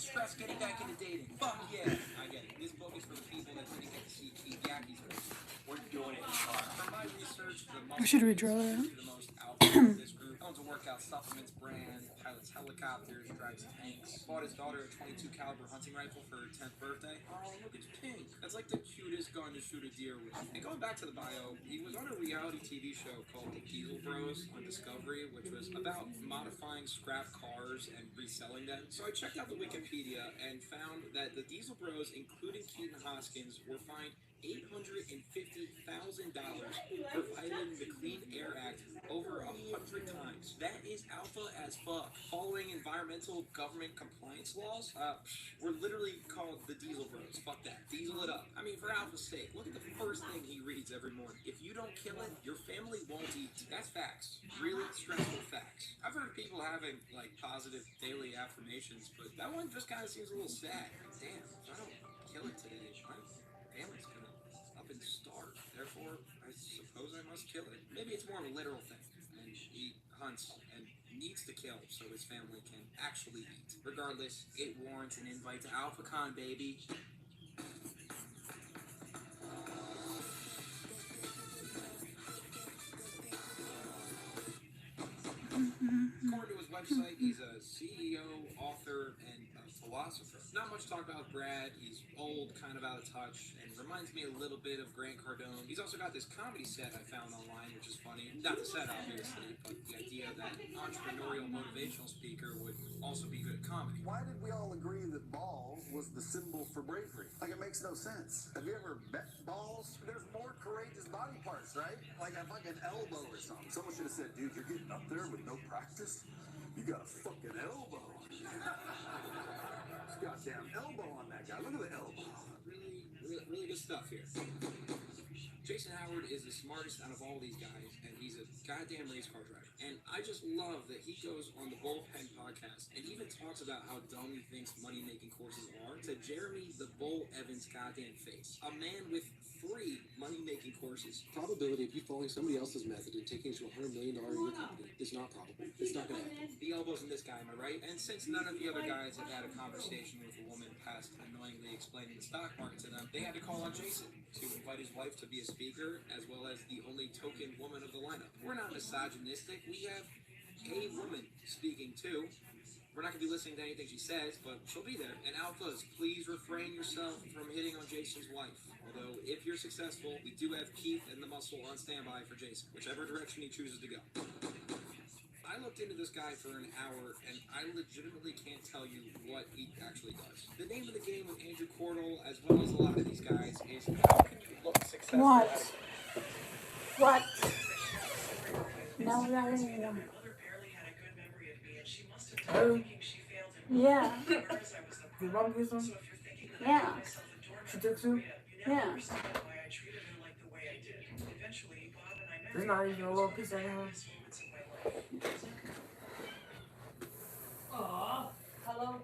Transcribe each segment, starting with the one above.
stress getting back into dating. Fuck yeah. I get it. This book is for the people that didn't get to see Keith Yackey's version. We're doing it. From my research, I should redraw that. the most alpha of this group. Owns a workout supplements brand, pilots helicopters, drives tanks. Bought his daughter a .22 caliber hunting rifle for her 10th birthday. Oh, look, it's pink. That's like the cutest gun to shoot a deer with. And going back to the bio, he was on a reality TV show called The Diesel Bros on Discovery, which was about modifying scrap cars and reselling them. So I checked out the Wikipedia and found that the Diesel Bros, including Keaton Hoskins, were fined $850,000 for violating the Clean Air Act over 100 times. That is alpha as fuck. Following environmental government compliance laws, we're literally called the Diesel Bros. Fuck that. Diesel it up. I mean, for alpha's sake, look at the first thing he reads every morning. If you don't kill it, your family won't eat. That's facts. Really stressful facts. I've heard people having, like, positive daily affirmations, but that one just kind of seems a little sad. Damn, if I don't kill it today, my family's gonna up and starve. Therefore, I suppose I must kill it. Maybe it's more of a literal thing, and he hunts and needs to kill so his family can actually eat. Regardless, it warrants an invite to Alphacon, baby. According to his website, he's a CEO, author, and a philosopher. Not much to talk about Brad. He's old, kind of out of touch, and reminds me a little bit of Grant Cardone. He's also got this comedy set I found online, which is funny. Not the set, obviously, but the idea that an entrepreneurial motivational speaker would also be good at comedy. Why did we all agree that balls was the symbol for bravery? Like, it makes no sense. Have you ever bet balls? There's more courageous body parts, right? Like a fucking elbow or something. Someone should have said, dude, you're getting up there with no practice? You got a fucking elbow. Goddamn elbow on that guy. Look at the elbow. Really good stuff here. Jason Howard is the smartest out of all these guys, and he's a goddamn race car driver. And I just love that he goes on the Bullpen podcast and even talks about how dumb he thinks money-making courses are to Jeremy the Bull Evans' goddamn face. A man with 3 money-making courses. Probability of you following somebody else's method and taking it to $100 million in your company is not probable. It's not going to happen. The elbows in this guy, am I right? And since none of the other guys have had a conversation with a woman past annoyingly explaining the stock market to them, they had to call on Jason to invite his wife to be a speaker, as well as the only token woman of the lineup. We're not misogynistic. We have a woman speaking too. We're not going to be listening to anything she says, but she'll be there. And alphas, please refrain yourself from hitting on Jason's wife. Although, if you're successful, we do have Keith and the muscle on standby for Jason, whichever direction he chooses to go. I looked into this guy for an hour, and I legitimately can't tell you what he actually does. The name of the game with Andrew Cordell, as well as a lot of these guys, is how can you look successful? What? No, not anyone. Oh. Yeah. Did mom get some? Yeah. She took some? Yeah. There's not even a little piece of her. Aww. Hello?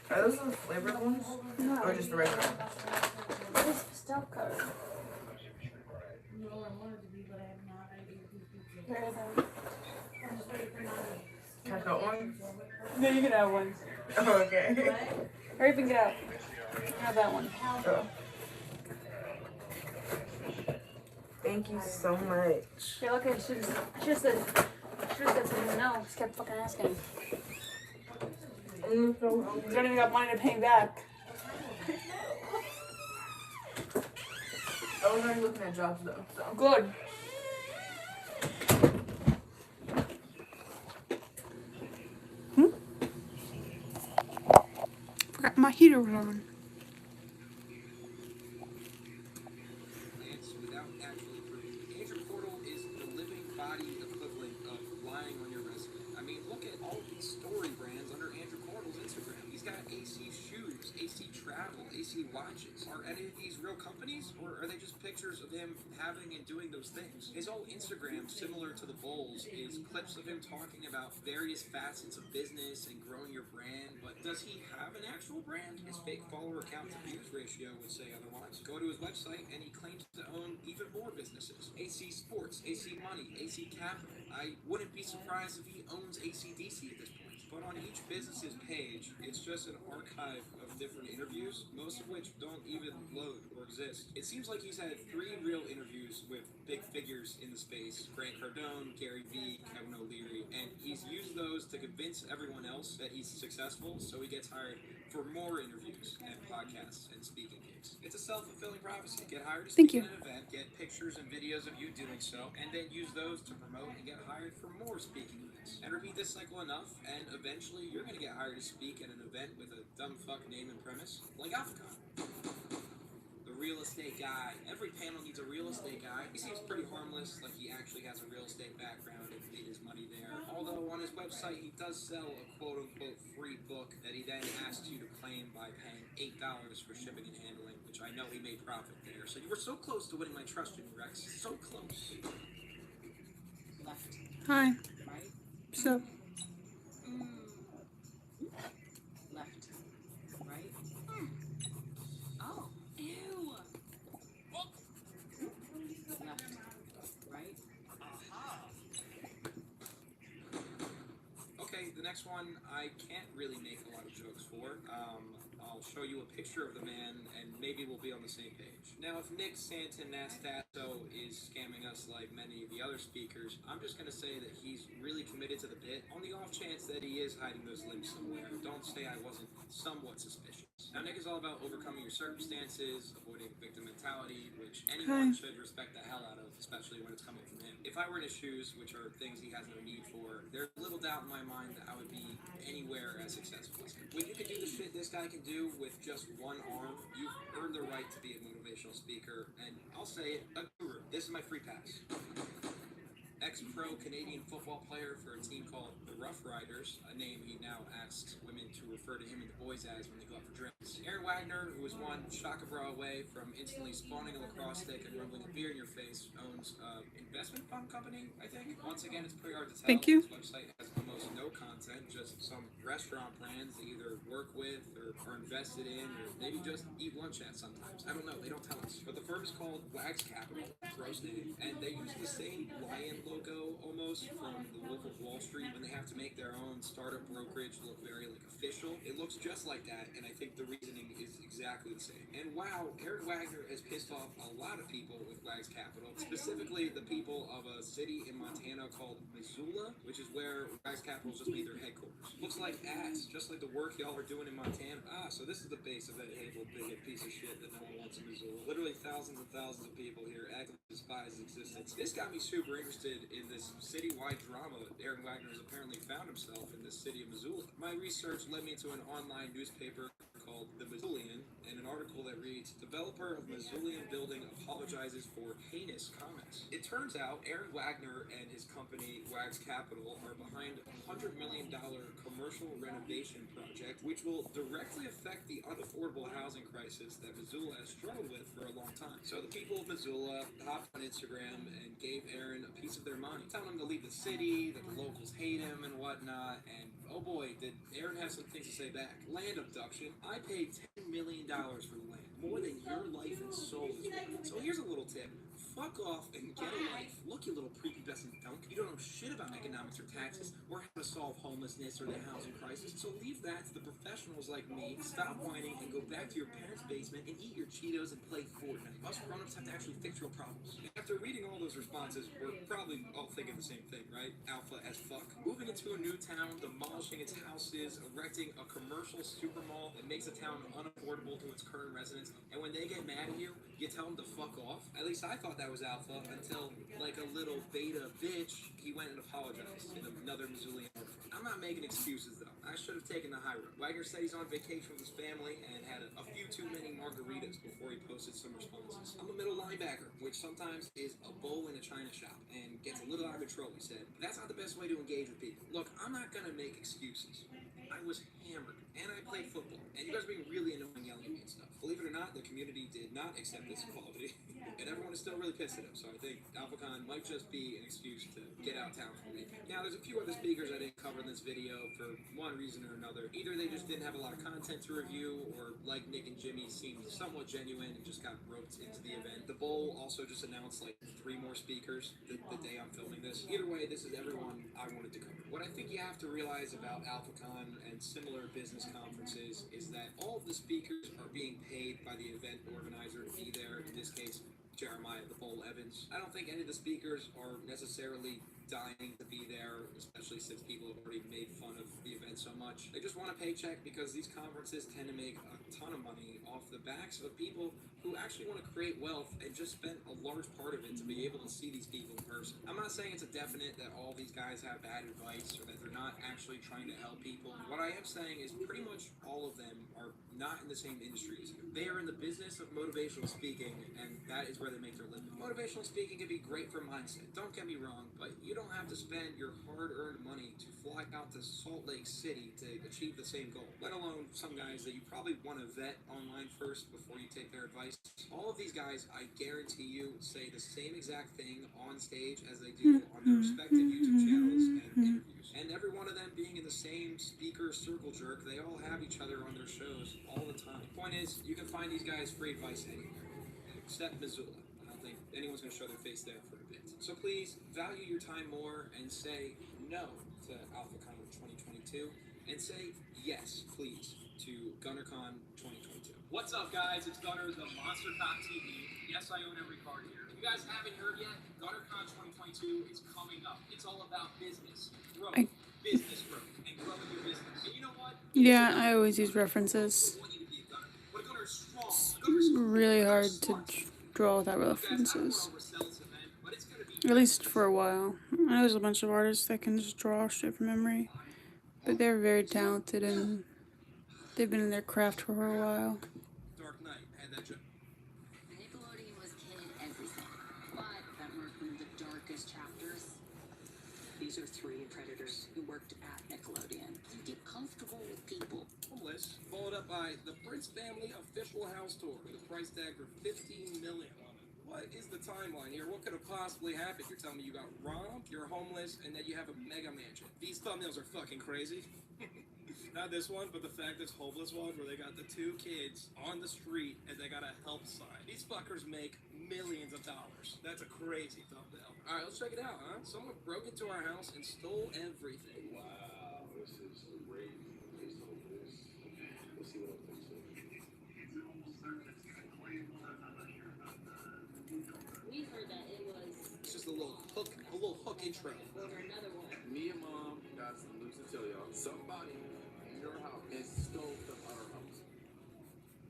Are those the flavored ones? No. Or just the regular ones? It's still covered. No, I wanted to be, but I have not. I didn't do pizza. Here they go. I'm just waiting for mine. Can I cut one? No, you can have one. Oh, okay. Or you can get out. Have that one. Oh. Thank you so much. You're lucky I should have said something. No, just kept fucking asking. You don't even got money to pay back. I was already looking at jobs though. So. Good. Forgot my heater was on. Without actually proving. Andrew Cordell is the living body equivalent of lying on your resume. I mean, look at all these story brands under Andrew Cordell's Instagram. He's got AC shoes, AC travel, AC watches. Are any of these real companies, or are they just pictures of him having and doing those things? His whole Instagram, similar to the Bulls, is clips of him talking about various facets of business and growing your brand, but does he have an actual brand? His fake follower account to views ratio would say otherwise. Go to his website and he claims to own even more businesses. AC Sports, AC Money, AC Capital. I wouldn't be surprised if he owns AC/DC at this point. But on each business's page, it's just an archive of different interviews, most of which don't even load or exist. It seems like he's had 3 real interviews with big figures in the space: Grant Cardone, Gary Vee, Kevin O'Leary, and he's used those to convince everyone else that he's successful, so he gets hired for more interviews and podcasts and speaking gigs. It's a self-fulfilling prophecy. Get hired to speak at an event, get pictures and videos of you doing so, and then use those to promote and get hired for more speaking events. And repeat this cycle enough, and eventually you're going to get hired to speak at an event with a dumb fuck name and premise, like Alphacon. The real estate guy. Every panel needs a real estate guy. He seems pretty harmless, like he actually has a real estate background and made his money there. Although on his website he does sell a quote-unquote free book that he then asks you to claim by paying $8 for shipping and handling, which I know he made profit there. So you were so close to winning my trust in Rex. So close. Left. Hi. Right? So, Left. Right? Oh. Ew. Left. Right? Okay, the next one I can't really make a lot of jokes for. I'll show you a picture of the man, and maybe we'll be on the same page. Now, if Nick Santonastato is scamming us like many of the other speakers, I'm just going to say that he's really committed to the bit. On the off chance that he is hiding those limbs somewhere, don't say I wasn't somewhat suspicious. Now, Nick is all about overcoming your circumstances, avoiding victim mentality, which anyone should respect the hell out of, especially when it's coming from him. If I were in his shoes, which are things he has no need for, there's little doubt in my mind that I would be anywhere as successful as him. When you can do the shit this guy can do with just one arm, you've earned the right to be a motivational speaker, and I'll say it, a guru. This is my free pass. Ex-pro Canadian football player for a team called the Rough Riders, a name he now asks women to refer to him and the boys as when they go out for drinks. Aaron Wagner, who was one shaka bra away from instantly spawning a lacrosse stick and rumbling a beer in your face, owns an investment fund company, I think. Once again, it's pretty hard to tell. Thank you. His website has almost no content, just some restaurant brands they either work with or are invested in, or maybe just eat lunch at sometimes. I don't know, they don't tell us. But the firm is called Wags Capital, gross name, and they use the same lion logo almost from the Wolf of Wall Street when they have to make their own startup brokerage look very like official. It looks just like that, and I think the reasoning is exactly the same. And wow, Aaron Wagner has pissed off a lot of people with Wags Capital, specifically the people of a city in Montana called Missoula, which is where Wags Capital just made their headquarters. Looks like ass, just like the work y'all are doing in Montana. So this is the base of that hateful bigot piece of shit that no one wants in Missoula. Literally thousands and thousands of people here actively despise existence. This got me super interested in this citywide drama. Aaron Wagner has apparently found himself in this city of Missoula. My research led me to an online newspaper called The Missoulian, and an article that reads, "Developer of Missoulian Building apologizes for heinous comments." It turns out Aaron Wagner and his company, Wags Capital, are behind a $100 million commercial renovation project, which will directly affect the unaffordable housing crisis that Missoula has struggled with for a long time. So the people of Missoula hopped on Instagram and gave Aaron a piece of their mind, telling him to leave the city, that the locals hate him and whatnot, and oh boy, did Aaron have some things to say back. Land abduction. I paid $10 million for the land. More than your life and soul is worth. So here's a little tip. Fuck off and get a life. Look, you little prepubescent dunk. You don't know shit about economics or taxes or how to solve homelessness or the housing crisis. So leave that to the professionals like me. Stop whining and go back to your parents' basement and eat your Cheetos and play Fortnite. Us grown-ups have to actually fix real problems. After reading all those responses, we're probably all thinking the same thing, right? Alpha as fuck. Moving into a new town, demolishing its houses, erecting a commercial super mall that makes the town unaffordable to its current residents, and when they get mad at you, you tell them to fuck off. At least I thought that was alpha until, like a little beta bitch, he went and apologized in another Missoulian article. I'm not making excuses though. I should have taken the high road. Wagner said he's on vacation with his family and had a few too many margaritas before he posted some responses. I'm a middle linebacker, which sometimes is a bowl in a china shop and gets a little out of control, he said. But that's not the best way to engage with people. Look, I'm not gonna make excuses. I was hammered, and I played football, and you guys are being really annoying yelling union stuff. Believe it or not, the community did not accept this apology, and everyone is still really pissed at him. So I think Alphacon might just be an excuse to get out of town for a week. Now, there's a few other speakers I didn't cover in this video for one reason or another. Either they just didn't have a lot of content to review, or like Nick and Jimmy, seemed somewhat genuine and just got roped into the event. The Bowl also just announced like 3 more speakers the day I'm filming this. Either way, this is everyone I wanted to cover. What I think you have to realize about Alphacon and similar business conferences is that all of the speakers are being paid by the event organizer to be there. In this case, Jeremiah the Bull Evans. I don't think any of the speakers are necessarily dying to be there, especially since people have already made fun of the event so much. They just want a paycheck because these conferences tend to make a ton of money off the backs of people who actually want to create wealth and just spend a large part of it to be able to see these people in person. I'm not saying it's a definite that all these guys have bad advice or that they're not actually trying to help people. What I am saying is pretty much all of them are not in the same industry as you. They are in the business of motivational speaking, and that is where they make their living. Motivational speaking can be great for mindset, don't get me wrong, but you don't have to spend your hard-earned money to fly out to Salt Lake City to achieve the same goal, let alone some guys that you probably want to vet online first before you take their advice. All of these guys, I guarantee you, say the same exact thing on stage as they do on their respective YouTube channels and interviews. And every one of them being in the same speaker circle jerk, they all have each other on their shows all the time. Point is, you can find these guys free advice anywhere, except Missoula. I don't think anyone's going to show their face there for a bit. So please, value your time more and say no to Alphacon 2022, and say yes, please, to GunnerCon 2022. What's up, guys? It's Gunner, the MonsterCon TV. Yes, I own every card here. If you guys haven't heard yet, GunnerCon 2022 is coming up. It's all about business growth, business growth, and growing your business. And you know what? Yeah, I always use references. It's really hard to draw without references. At least for a while. I know there's a bunch of artists that can just draw shit from memory, but they're very talented and they've been in their craft for a while. Dark Knight had that joke. Nickelodeon was kid everything, but that marked one of the darkest chapters. These are 3 predators who worked at Nickelodeon. They get comfortable with people. Homeless, followed up by the Prince family official house tour with a price tag for $15 million. What is the timeline here? What could have possibly happened? You're telling me you got robbed, you're homeless, and that you have a mega mansion. These thumbnails are fucking crazy. Not this one, but the fact this homeless one where they got the 2 kids on the street and they got a help sign. These fuckers make millions of dollars. That's a crazy thumbnail. All right, let's check it out, huh? Someone broke into our house and stole everything. Wow, this is crazy. Let's see what else they say. We heard that it was It's just a little hook intro. over another one. Me and Mom got some news to tell y'all. Somebody in your house and stole stuff out of our house.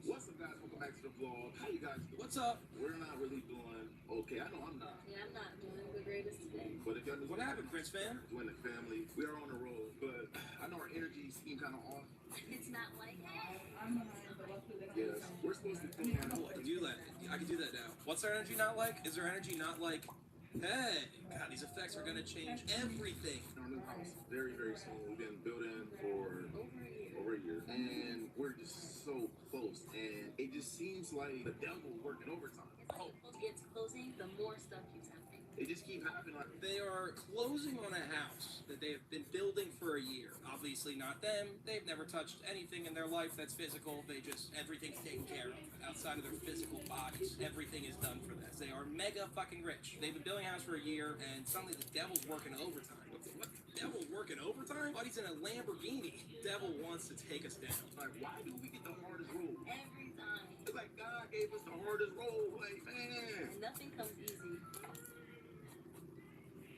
What's up, guys? Welcome back to the vlog. How you guys doing? What's up? We're not really doing okay. I know I'm not. Yeah, I'm not doing the greatest today. But if y'all knew What happened, Prince fam? doing the family, we are on the road. But I know our energy seems kind of off. It's not like, hey. Yes, we're supposed to be filming. Oh, I can do that now. What's our energy not like? Is our energy not like, hey, God, these effects are gonna change everything. In our new house, very, very soon. We've been building for over a year. And we're just so close. And it just seems like the devil working overtime. As it gets closing, the more stuff keeps happening. It just keep happening. Like, They are closing on a house that they have been building for a year. Obviously not them. They've never touched anything in their life that's physical. Everything's taken care of. Outside of their physical bodies, everything is done for them. They are mega fucking rich. They've been building a house for a year, and suddenly the devil's working overtime. What the devil's working overtime? But he's in a Lamborghini. The devil wants to take us down. like, why do we get the hardest road? Every time. It's like God gave us the hardest road. Like, man. And nothing comes easy.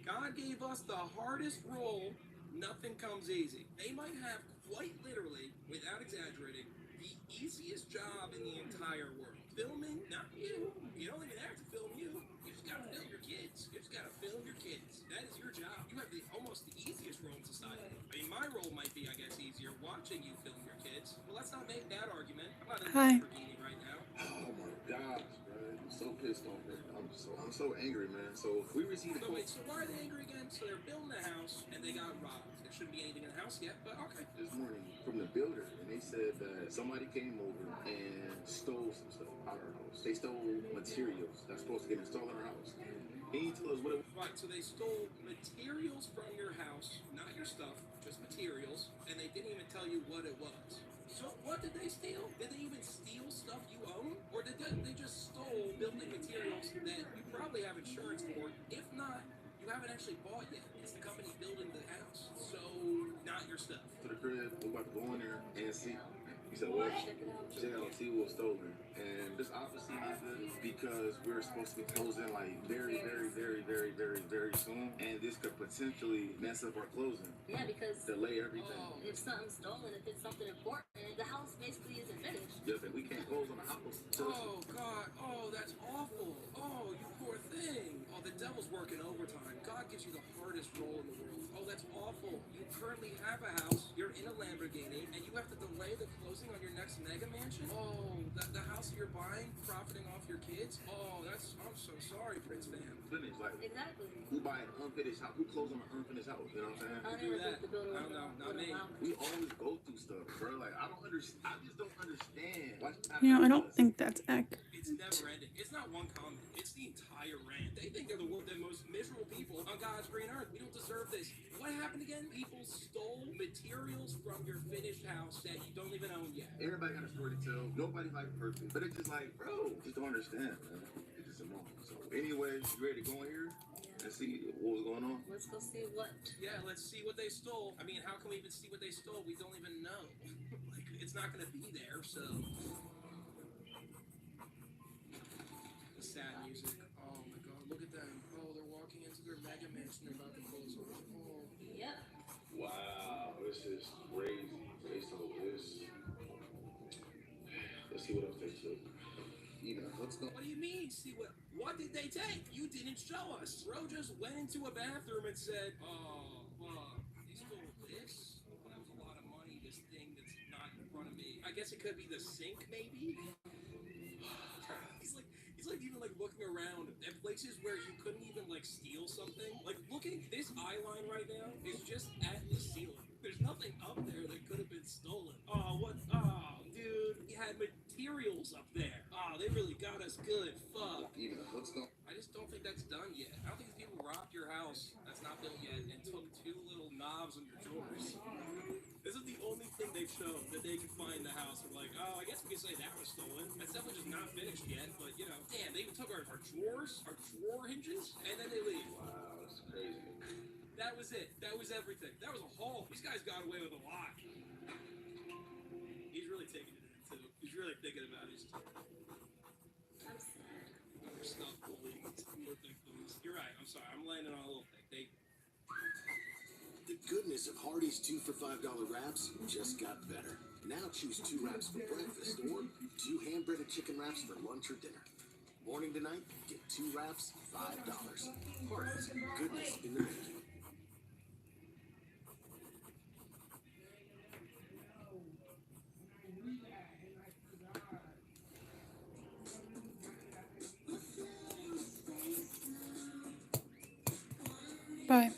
God gave us the hardest role. Nothing comes easy. They might have, quite literally, without exaggerating, the easiest job in the entire world. Filming, not you. You don't even have to film you. You just gotta film your kids. You just gotta film your kids. That is your job. You have almost the easiest role in society. I mean, my role might be, I guess, easier watching you film your kids. But let's not make that argument. I'm not in a Lamborghini right now. Oh my gosh, bro. I'm so pissed off. I'm So I'm so angry, man. So we received a So quote wait, so why are they angry again? So they're building a house and they got robbed. There shouldn't be anything in the house yet, but okay. this morning from the builder, and they said that somebody came over and stole some stuff out of our house. They stole materials that's supposed to get installed in our house. Can you tell us what it was? Right, so they stole materials from your house, not your stuff, just materials, and they didn't even tell you what it was. So what did they steal? Did they even steal stuff you own? Or did they just stole building materials that you probably have insurance for? If not, you haven't actually bought yet. It's the company building the house. So, not your stuff. To the crib, we're about to go in there and see. He said, what? Check out, see what was stolen. And this obviously not good because we're supposed to be closing like very soon. And this could potentially mess up our closing. Yeah, because Delay everything. if something's stolen, if it's something important, the house basically isn't finished. Yes, and we can't close on the house. Oh, God. Oh, that's awful. Oh, you poor thing. Oh, the devil's working overtime. God gives you the hardest role in the world. Oh, that's awful. You currently have a house, you're in a Lamborghini, and you have to delay the closing on your next mega mansion? Oh, the house you're buying, profiting off your kids? Oh, I'm so sorry, Prince fam. Finished, like, Exactly. who buy an unfinished house? Who close on an unfinished house? You know what I'm saying? I don't do even that. think the builder I don't know, not me. We always go through stuff, bro. Like, I just don't understand. Why You know, I don't think that's accurate. It's never ending. It's not one comment. It's the entire rant. They think they're the most miserable people on God's green earth. We don't deserve this. What happened again? People stole materials from your finished house that you don't even own yet. Everybody got a story to tell. Nobody's like perfect. But it's just like, bro, just don't understand, man. It's just annoying. So, anyways, you ready to go in here and see what was going on? Let's go see what. Yeah, let's see what they stole. I mean, how can we even see what they stole? We don't even know. Like, it's not going to be there, so. The sad music. Oh my God, look at them. Oh, they're walking into their mega mansion. They're about to close over. Oh. Yep. Wow, this is crazy. Based on this. Let's see what else they took. Let's go. What do you mean? See what did they take? You didn't show us. Bro just went into a bathroom and said, oh, they stole this? Well, that was a lot of money, this thing that's not in front of me. I guess it could be the sink, maybe? He's like even like looking around at places where you couldn't even like steal something. Like looking, this eye line right now is just at the ceiling. There's nothing up there that could have been stolen. Oh, what? Oh, dude, he had materials up there. Oh, they really got us good. Fuck. Let's go. I just don't think that's done yet. I don't think these people robbed your house that's not built yet and took 2 little knobs on your drawers. This is the only thing they've shown that they can find in the house. They're like, oh, I guess we can say that was stolen. That's definitely just not finished yet, but you know, damn, they even took our drawers, our drawer hinges, and then they leave. Wow, that's crazy. That was it. That was everything. That was a haul. These guys got away with a lot. He's really taking it in, too. He's really thinking about his stuff bullying poor victims. You're right. I'm sorry. I'm laying it on a little thick. The goodness of Hardee's 2 for $5 wraps just got better. Now choose 2 wraps for breakfast or 2 hand-breaded chicken wraps for lunch or dinner. Morning to night, get 2 wraps, $5. Hardee's, goodness in the making. Bye.